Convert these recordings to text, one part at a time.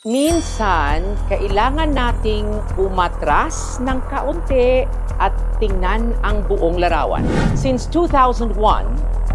Minsan, kailangan nating umatras ng kaunti at tingnan ang buong larawan. Since 2001,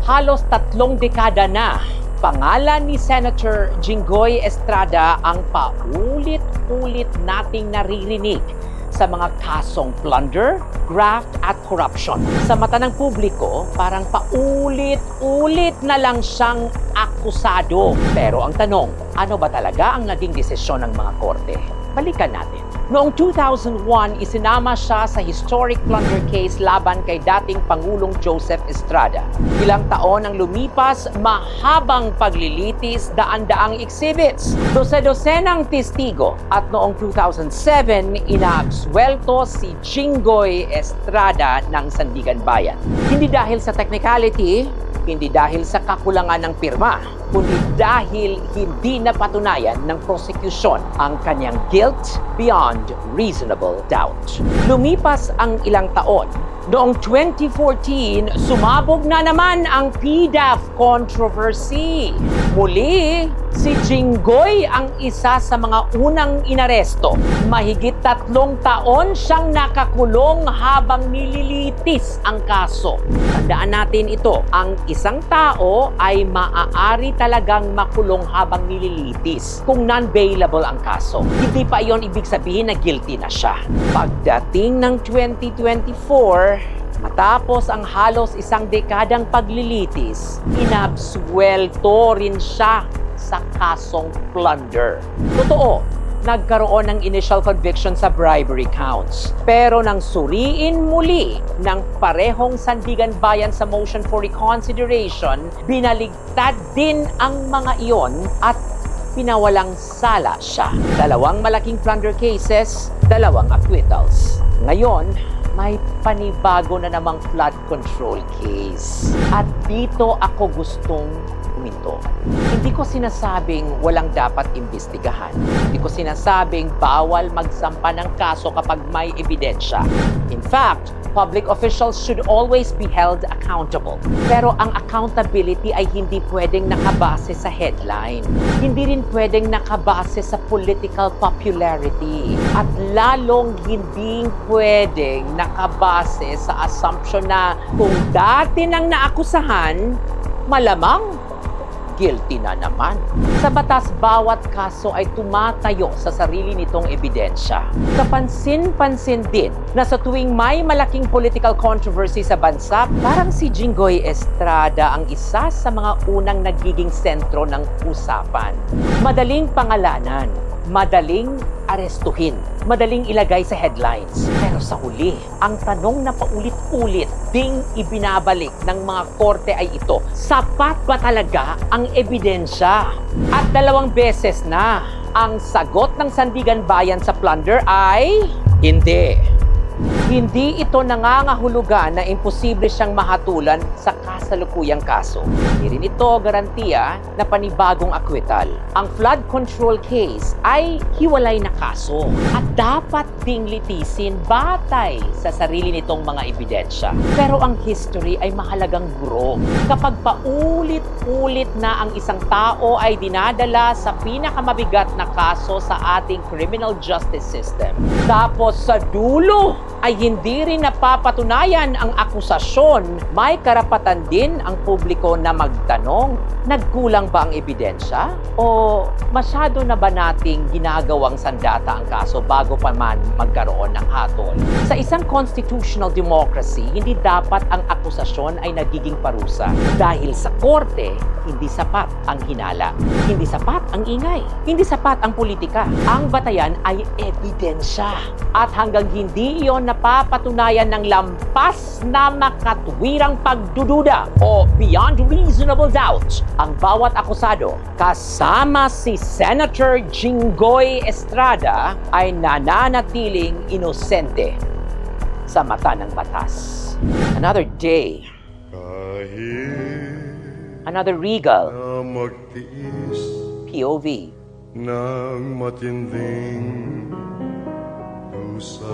halos 3 dekada na, pangalan ni Senator Jinggoy Estrada ang paulit-ulit nating naririnig sa mga kasong plunder, graft at corruption. Sa mata ng publiko, parang paulit-ulit na lang siyang akusado. Pero ang tanong, ano ba talaga ang naging desisyon ng mga korte? Balikan natin. Noong 2001, isinama siya sa historic plunder case laban kay dating Pangulong Joseph Estrada. Ilang taon ang lumipas, mahabang paglilitis, daan-daang exhibits, dose-dosenang testigo. At noong 2007, inaabsuelto si Jinggoy Estrada ng Sandigan Bayan. Hindi dahil sa technicality, hindi dahil sa kakulangan ng pirma, kundi dahil hindi napatunayan ng prosecution ang kanyang guilt beyond reasonable doubt. Lumipas ang ilang taon. Noong 2014, sumabog na naman ang PDAF controversy. Muli, si Jinggoy ang isa sa mga unang inaresto. Mahigit 3 taon siyang nakakulong habang nililitis ang kaso. Tandaan natin ito, ang isang tao ay maaari talagang makulong habang nililitis kung non-bailable ang kaso. Hindi pa iyon ibig sabihin na guilty na siya. Pagdating ng 2024, matapos ang halos 1 dekadang paglilitis, inabsuelto rin siya sa kasong plunder. Totoo, nagkaroon ng initial conviction sa bribery counts. Pero nang suriin muli ng parehong Sandigan Bayan sa motion for reconsideration, binaligtad din ang mga iyon at pinawalang sala siya. 2 malaking plunder cases, 2 acquittals. Ngayon, may panibago na namang flood control case. At dito ako gustong huminto. Hindi ko sinasabing walang dapat imbestigahan. Hindi ko sinasabing bawal magsampa ng kaso kapag may ebidensya. In fact, public officials should always be held accountable. Pero ang accountability ay hindi pwedeng nakabase sa headline. Hindi rin pwedeng nakabase sa political popularity. At lalong hindi pwedeng nakabase sa assumption na kung dati nang naakusahan, malamang guilty na naman. Sa batas, bawat kaso ay tumatayo sa sarili nitong ebidensya. Kapansin-pansin din na sa tuwing may malaking political controversy sa bansa, parang si Jinggoy Estrada ang isa sa mga unang nagiging sentro ng usapan. Madaling pangalanan, madaling arestuhin, madaling ilagay sa headlines. Pero sa huli, ang tanong na paulit-ulit ding ibinabalik ng mga korte ay ito, sapat ba talaga ang ebidensya? At 2 beses na, ang sagot ng Sandigan Bayan sa plunder ay hindi. Hindi ito nangangahulugan na imposible siyang mahatulan sa kasalukuyang kaso. Hindi rin ito garantiya na panibagong acquittal. Ang flood control case ay hiwalay na kaso at dapat ding litisin batay sa sarili nitong mga ebidensya. Pero ang history ay mahalagang guro. Kapag paulit-ulit na ang isang tao ay dinadala sa pinakamabigat na kaso sa ating criminal justice system, tapos sa dulo ay hindi rin napapatunayan ang akusasyon, may karapatan din ang publiko na magtanong, nagkulang ba ang ebidensya? O masyado na ba nating ginagawang sandata ang kaso bago pa man magkaroon ng hatol? Sa isang constitutional democracy, hindi dapat ang akusasyon ay nagiging parusa. Dahil sa korte, hindi sapat ang hinala. Hindi sapat ang ingay. Hindi sapat ang politika. Ang batayan ay ebidensya. At hanggang hindi iyon napapatunayan ng lampas na makatwirang pagdududa o beyond reasonable doubt, ang bawat akusado, kasama si Senator Jinggoy Estrada, ay nananatiling inosente sa mata ng batas. Another day, another regal na magtiis POV. ng matinding dusa.